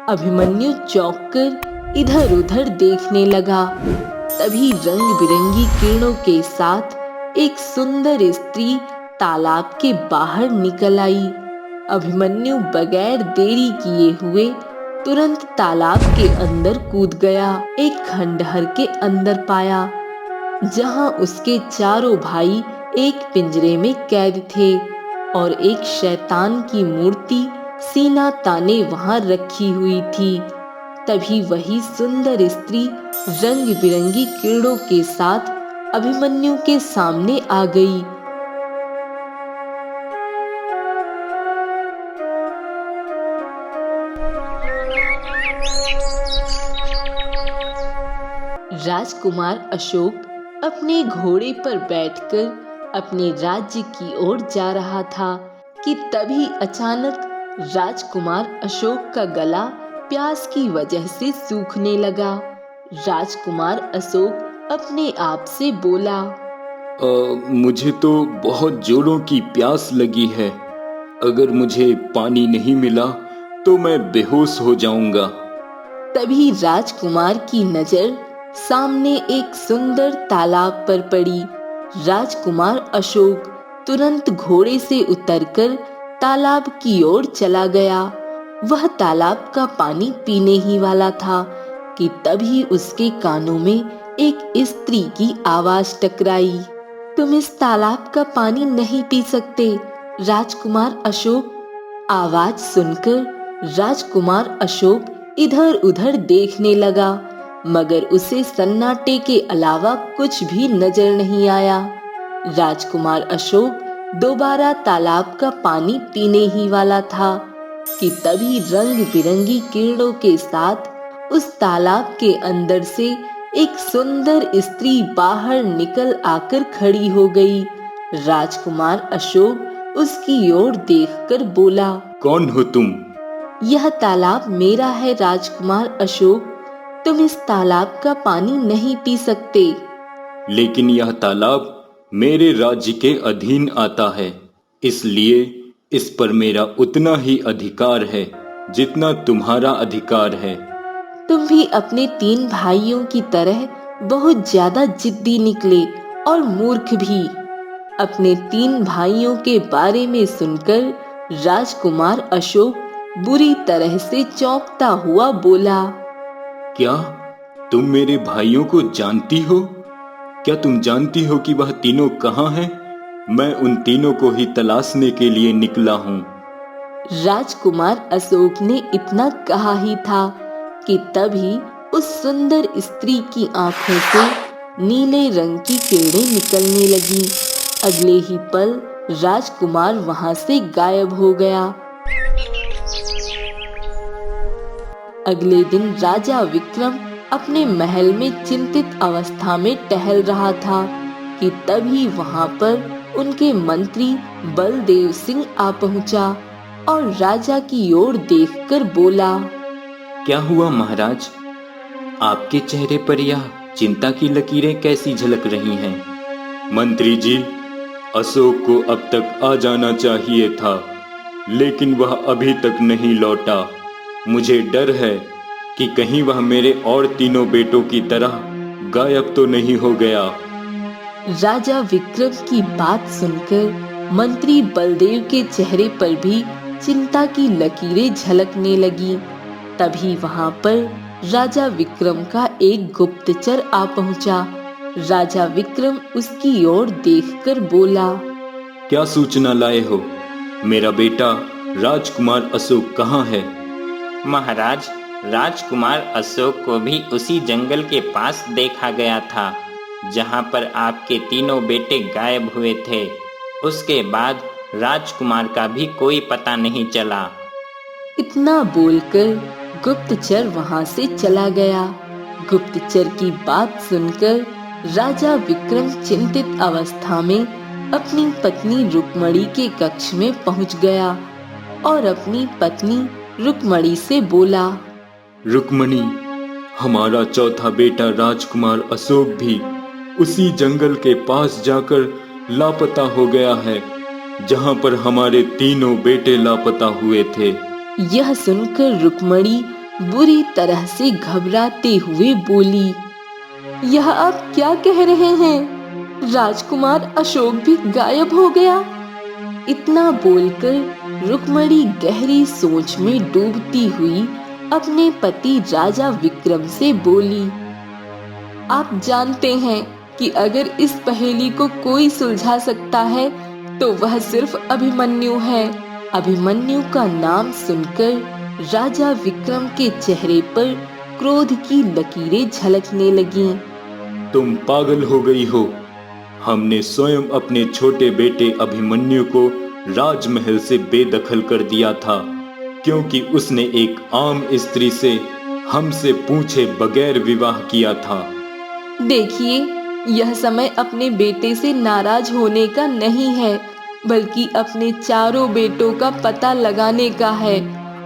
अभिमन्यु चौंक कर इधर उधर देखने लगा। तभी रंग बिरंगी किरणों के साथ एक सुंदर स्त्री तालाब के बाहर निकल आई। अभिमन्यु बगैर देरी किए हुए तुरंत तालाब के अंदर कूद गया। एक खंडहर के अंदर पाया, जहां उसके चारों भाई एक पिंजरे में कैद थे और एक शैतान की मूर्ति सीना ताने वहां रखी हुई थी। तभी वही सुंदर स्त्री रंग बिरंगी किरणों के साथ अभिमन्यु के सामने आ गई। राजकुमार अशोक अपने घोड़े पर बैठकर अपने राज्य की ओर जा रहा था कि तभी अचानक राजकुमार अशोक का गला प्यास की वजह से सूखने लगा। राजकुमार अशोक अपने आप से बोला, मुझे तो बहुत जोरों की प्यास लगी है। अगर मुझे पानी नहीं मिला तो मैं बेहोश हो जाऊंगा। तभी राजकुमार की नजर सामने एक सुंदर तालाब पर पड़ी। राजकुमार अशोक तुरंत घोड़े से उतरकर तालाब की ओर चला गया। वह तालाब का पानी पीने ही वाला था कि तभी उसके कानों में एक स्त्री की आवाज टकराई। तुम इस तालाब का पानी नहीं पी सकते, राजकुमार अशोक। आवाज सुनकर राजकुमार अशोक इधर उधर देखने लगा, मगर उसे सन्नाटे के अलावा कुछ भी नजर नहीं आया। राजकुमार अशोक दोबारा तालाब का पानी पीने ही वाला था कि तभी रंग बिरंगी किरणों के साथ उस तालाब के अंदर से एक सुंदर स्त्री बाहर निकल आकर खड़ी हो गई। राजकुमार अशोक उसकी ओर देखकर बोला, कौन हो तुम? यह तालाब मेरा है राजकुमार अशोक। तुम इस तालाब का पानी नहीं पी सकते। लेकिन यह तालाब मेरे राज्य के अधीन आता है, इसलिए इस पर मेरा उतना ही अधिकार है जितना तुम्हारा अधिकार है। तुम भी अपने 3 भाइयों की तरह बहुत ज्यादा जिद्दी निकले और मूर्ख भी। अपने 3 भाइयों के बारे में सुनकर राजकुमार अशोक बुरी तरह से चौंकता हुआ बोला, क्या तुम मेरे भाइयों को जानती हो? क्या तुम जानती हो कि वह तीनों कहाँ हैं? मैं उन तीनों को ही तलाशने के लिए निकला हूँ। राजकुमार अशोक ने इतना कहा ही था कि तभी उस सुंदर स्त्री की आंखों से नीले रंग की किरणें निकलने लगी। अगले ही पल राजकुमार वहां से गायब हो गया। अगले दिन राजा विक्रम अपने महल में चिंतित अवस्था में टहल रहा था कि तभी वहां पर उनके मंत्री बलदेव सिंह आ पहुंचा और राजा की ओर देखकर बोला, क्या हुआ महाराज? आपके चेहरे पर यह चिंता की लकीरें कैसी झलक रही हैं? मंत्री जी, अशोक को अब तक आ जाना चाहिए था, लेकिन वह अभी तक नहीं लौटा। मुझे डर है कि कहीं वह मेरे और तीनों बेटों की तरह गायब तो नहीं हो गया। राजा विक्रम की बात सुनकर मंत्री बलदेव के चेहरे पर भी चिंता की लकीरें झलकने लगी। तभी वहां पर राजा विक्रम का एक गुप्तचर आ पहुंचा। राजा विक्रम उसकी ओर देखकर बोला, क्या सूचना लाए हो? मेरा बेटा राजकुमार अशोक कहाँ है? महाराज, राजकुमार अशोक को भी उसी जंगल के पास देखा गया था जहां पर आपके तीनों बेटे गायब हुए थे। उसके बाद राजकुमार का भी कोई पता नहीं चला। इतना बोलकर गुप्तचर वहां से चला गया। गुप्तचर की बात सुनकर राजा विक्रम चिंतित अवस्था में अपनी पत्नी रुक्मणी के कक्ष में पहुंच गया और अपनी पत्नी रुक्मणी से बोला, रुक्मणी, हमारा चौथा बेटा राजकुमार अशोक भी उसी जंगल के पास जाकर लापता हो गया है जहां पर हमारे तीनों बेटे लापता हुए थे। यह सुनकर रुक्मणी बुरी तरह से घबराते हुए बोली, यह आप क्या कह रहे हैं? राजकुमार अशोक भी गायब हो गया? इतना बोलकर रुक्मणी गहरी सोच में डूबती हुई अपने पति राजा विक्रम से बोली, आप जानते हैं कि अगर इस पहेली को कोई सुलझा सकता है तो वह सिर्फ अभिमन्यु है। अभिमन्यु का नाम सुनकर राजा विक्रम के चेहरे पर क्रोध की लकीरें झलकने लगीं। तुम पागल हो गई हो। हमने स्वयं अपने छोटे बेटे अभिमन्यु को राजमहल से बेदखल कर दिया था, क्योंकि उसने एक आम स्त्री से हमसे पूछे बगैर विवाह किया था। देखिए, यह समय अपने बेटे से नाराज होने का नहीं है, बल्कि अपने चारों बेटों का पता लगाने का है।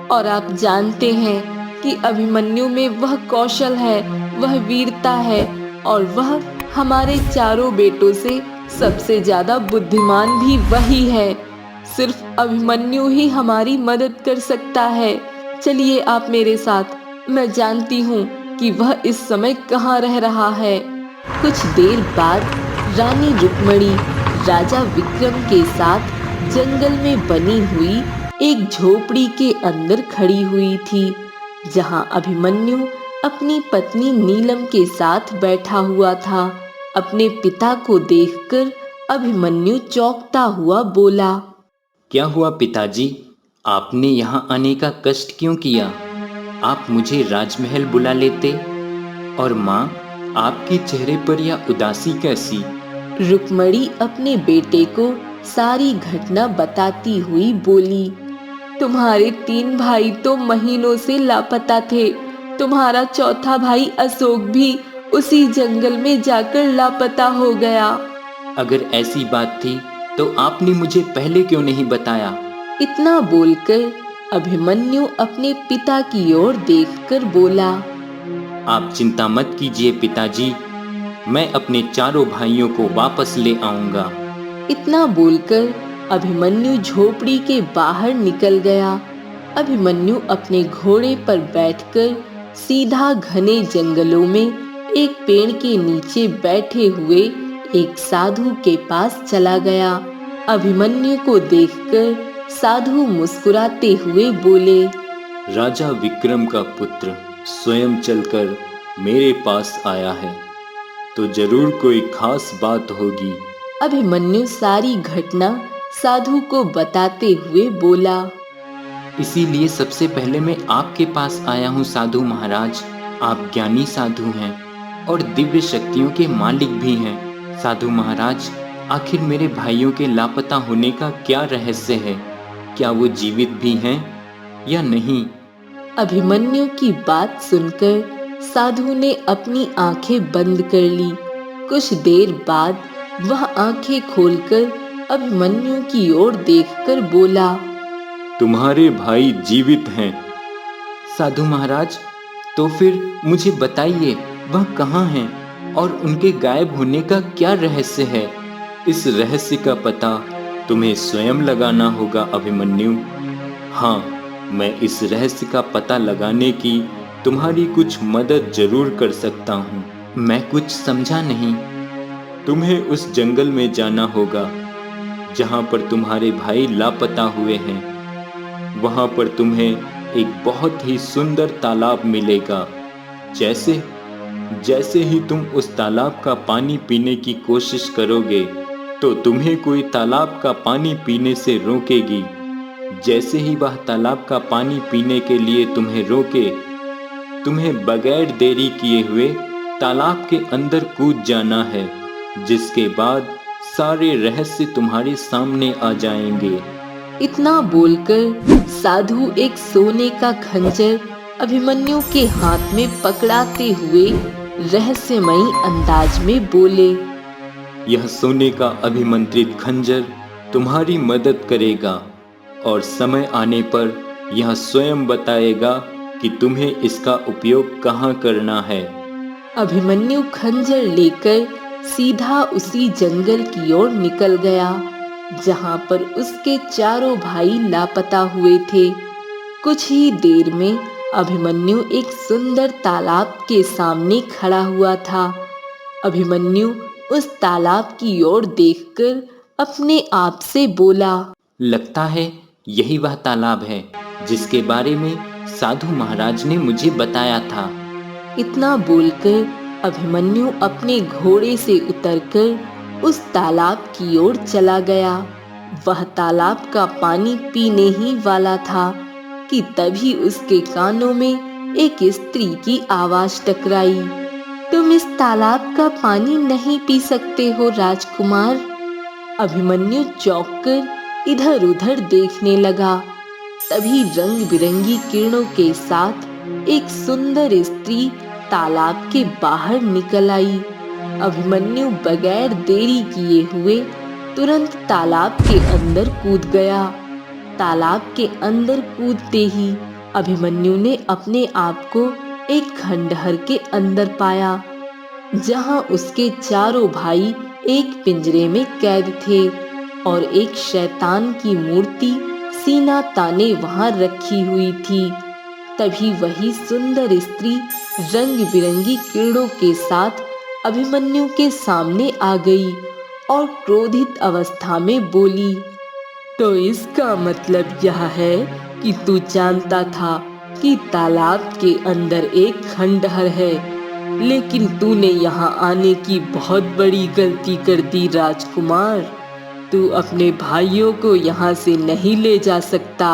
और आप जानते हैं कि अभिमन्यु में वह कौशल है, वह वीरता है, और वह हमारे चारों बेटों से सबसे ज्यादा बुद्धिमान भी वही है। सिर्फ अभिमन्यु ही हमारी मदद कर सकता है। चलिए आप मेरे साथ, मैं जानती हूँ कि वह इस समय कहाँ रह रहा है। कुछ देर बाद रानी रुक्मणी राजा विक्रम के साथ जंगल में बनी हुई एक झोपड़ी के अंदर खड़ी हुई थी, जहाँ अभिमन्यु अपनी पत्नी नीलम के साथ बैठा हुआ था। अपने पिता को देखकर अभिमन्यु चौंकता हुआ बोला, क्या हुआ पिताजी? आपने यहाँ आने का कष्ट क्यों किया? आप मुझे राजमहल बुला लेते। और माँ, आपके चेहरे पर यह उदासी कैसी? रुक्मणी अपने बेटे को सारी घटना बताती हुई बोली, तुम्हारे 3 भाई तो महीनों से लापता थे। तुम्हारा चौथा भाई अशोक भी उसी जंगल में जाकर लापता हो गया। अगर ऐसी बात थी तो आपने मुझे पहले क्यों नहीं बताया? इतना बोलकर अभिमन्यु अपने पिता की ओर देखकर बोला, आप चिंता मत कीजिए पिताजी, मैं अपने चारों भाइयों को वापस ले आऊंगा। इतना बोलकर अभिमन्यु झोपड़ी के बाहर निकल गया। अभिमन्यु अपने घोड़े पर बैठकर सीधा घने जंगलों में एक पेड़ के नीचे बैठे हुए एक साधु के पास चला गया। अभिमन्यु को देखकर साधु मुस्कुराते हुए बोले, राजा विक्रम का पुत्र स्वयं चलकर मेरे पास आया है, तो जरूर कोई खास बात होगी। अभिमन्यु सारी घटना साधु को बताते हुए बोला, इसीलिए सबसे पहले मैं आपके पास आया हूँ साधु महाराज। आप ज्ञानी साधु हैं और दिव्य शक्तियों के मालिक भी हैं। साधु महाराज, आखिर मेरे भाइयों के लापता होने का क्या रहस्य है? क्या वो जीवित भी हैं या नहीं? अभिमन्यु की बात सुनकर साधु ने अपनी आंखें बंद कर ली। कुछ देर बाद वह आंखें खोलकर अभिमन्यु की ओर देखकर बोला, तुम्हारे भाई जीवित हैं। साधु महाराज, तो फिर मुझे बताइए वह कहाँ हैं और उनके गायब होने का क्या रहस्य है? इस रहस्य का पता तुम्हें स्वयं लगाना होगा अभिमन्यु। हाँ, मैं इस रहस्य का पता लगाने की तुम्हारी कुछ मदद जरूर कर सकता हूँ। मैं कुछ समझा नहीं। तुम्हें उस जंगल में जाना होगा जहाँ पर तुम्हारे भाई लापता हुए हैं। वहाँ पर तुम्हें एक बहुत ही सुंदर तालाब मिलेगा। जैसे ही तुम उस तालाब का पानी पीने की कोशिश करोगे तो तुम्हें कोई तालाब का पानी पीने से रोकेगी। जैसे ही वह तालाब का पानी पीने के लिए तुम्हें रोके, तुम्हें बगैर देरी किए हुए तालाब के अंदर कूद जाना है, जिसके बाद सारे रहस्य तुम्हारे सामने आ जाएंगे। इतना बोलकर साधु एक सोने का खंजर अभिमन्यु के हाथ में पकड़ाते हुए रहस्यमयी अंदाज में बोले, यह सोने का अभिमंत्रित खंजर तुम्हारी मदद करेगा और समय आने पर यह स्वयं बताएगा कि तुम्हें इसका उपयोग कहाँ करना है। अभिमन्यु खंजर लेकर सीधा उसी जंगल की ओर निकल गया जहाँ पर उसके चारों भाई लापता हुए थे। कुछ ही देर में अभिमन्यु एक सुंदर तालाब के सामने खड़ा हुआ था। अभिमन्यु उस तालाब की ओर देखकर अपने आप से बोला, लगता है यही वह तालाब है जिसके बारे में साधु महाराज ने मुझे बताया था। इतना बोलकर अभिमन्यु अपने घोड़े से उतरकर उस तालाब की ओर चला गया। वह तालाब का पानी पीने ही वाला था कि तभी उसके कानों में एक स्त्री की आवाज टकराई। तुम इस तालाब का पानी नहीं पी सकते हो राजकुमार। अभिमन्यु चौंककर इधर उधर देखने लगा। तभी रंग बिरंगी किरणों के साथ एक सुंदर स्त्री तालाब के बाहर निकल आई। अभिमन्यु बगैर देरी किए हुए तुरंत तालाब के अंदर कूद गया। तालाब के अंदर कूदते ही अभिमन्यु ने अपने आप को एक खंडहर के अंदर पाया, जहां उसके चारों भाई एक पिंजरे में कैद थे और एक शैतान की मूर्ति सीना ताने वहां रखी हुई थी। तभी वही सुंदर स्त्री रंग बिरंगी किरणों के साथ अभिमन्यु के सामने आ गई और क्रोधित अवस्था में बोली, तो इसका मतलब यह है कि तू जानता था कि तालाब के अंदर एक खंडहर है, लेकिन तूने यहाँ आने की बहुत बड़ी गलती कर दी राजकुमार। तू अपने भाइयों को यहाँ से नहीं ले जा सकता।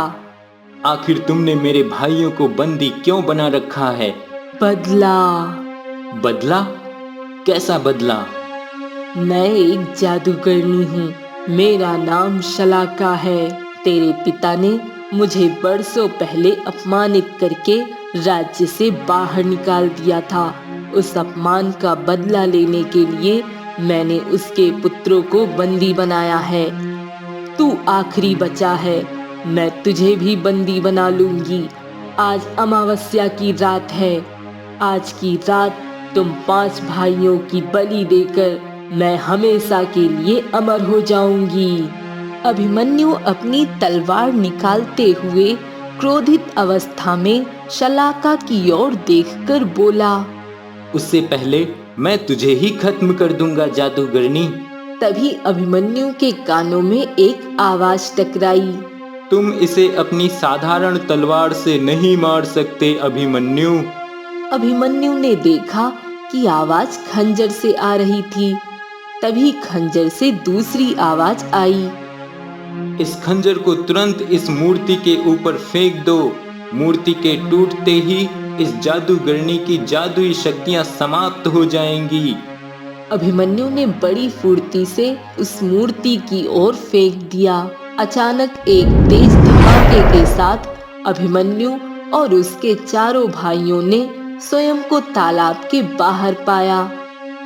आखिर तुमने मेरे भाइयों को बंदी क्यों बना रखा है? बदला। बदला? कैसा बदला? मैं एक जादूगरनी हूँ। मेरा नाम शलाका है। तेरे पिता ने मुझे बरसों पहले अपमानित करके राज्य से बाहर निकाल दिया था। उस अपमान का बदला लेने के लिए मैंने उसके पुत्रों को बंदी बनाया है। तू आखिरी बचा है। मैं तुझे भी बंदी बना लूंगी। आज अमावस्या की रात है। आज की रात तुम 5 भाइयों की बलि देकर मैं हमेशा के लिए अमर हो जाऊंगी। अभिमन्यु अपनी तलवार निकालते हुए क्रोधित अवस्था में शलाका की ओर देखकर बोला, उससे पहले मैं तुझे ही खत्म कर दूंगा जादूगरनी। तभी अभिमन्यु के कानों में एक आवाज टकराई, तुम इसे अपनी साधारण तलवार से नहीं मार सकते अभिमन्यु। अभिमन्यु ने देखा कि आवाज खंजर से आ रही थी। तभी खंजर से दूसरी आवाज आई, इस खंजर को तुरंत इस मूर्ति के ऊपर फेंक दो। मूर्ति के टूटते ही इस जादूगरनी की जादुई शक्तियां समाप्त हो जाएंगी। अभिमन्यु ने बड़ी फुर्ती से उस मूर्ति की ओर फेंक दिया। अचानक एक तेज धमाके के साथ अभिमन्यु और उसके चारों भाइयों ने स्वयं को तालाब के बाहर पाया।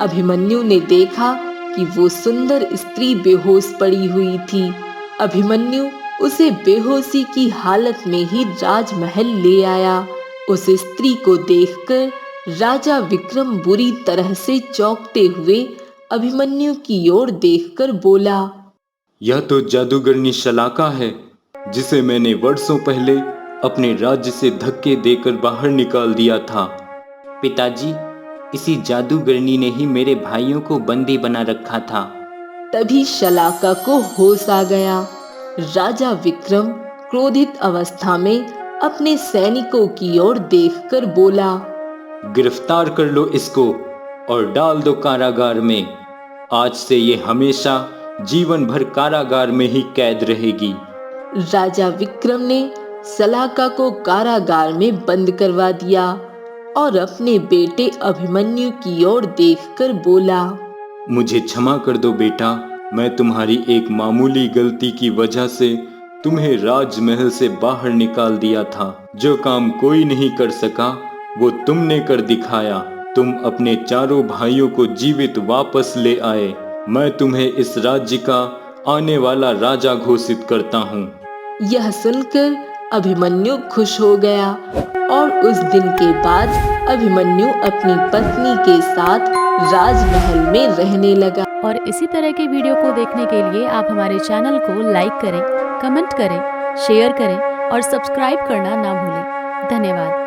अभिमन्यु ने देखा कि वो सुंदर स्त्री बेहोश पड़ी हुई थी। अभिमन्यु उसे बेहोशी की हालत में ही राजमहल ले आया। उस स्त्री को देखकर राजा विक्रम बुरी तरह से चौंकते हुए अभिमन्यु की ओर देखकर बोला, यह तो जादूगरनी शलाका है, जिसे मैंने वर्षों पहले अपने राज्य से धक्के देकर बाहर निकाल दिया था। पिताजी, इसी जादूगरनी ने ही मेरे भाइयों को बंदी बना रखा था। तभी शलाका को होश आ गया। राजा विक्रम क्रोधित अवस्था में अपने सैनिकों की ओर देखकर बोला, गिरफ्तार कर लो इसको और डाल दो कारागार में। आज से ये हमेशा जीवन भर कारागार में ही कैद रहेगी। राजा विक्रम ने शलाका को कारागार में बंद करवा दिया और अपने बेटे अभिमन्यु की ओर देखकर बोला, मुझे क्षमा कर दो बेटा। मैं तुम्हारी एक मामूली गलती की वजह से तुम्हें राजमहल से बाहर निकाल दिया था। जो काम कोई नहीं कर सका वो तुमने कर दिखाया। तुम अपने चारों भाइयों को जीवित वापस ले आए। मैं तुम्हें इस राज्य का आने वाला राजा घोषित करता हूँ। यह सुनकर अभिमन्यु खुश हो गया और उस दिन के बाद अभिमन्यु अपनी पत्नी के साथ राजमहल में रहने लगा। और इसी तरह के वीडियो को देखने के लिए आप हमारे चैनल को लाइक करें, कमेंट करें, शेयर करें और सब्सक्राइब करना ना भूलें। धन्यवाद।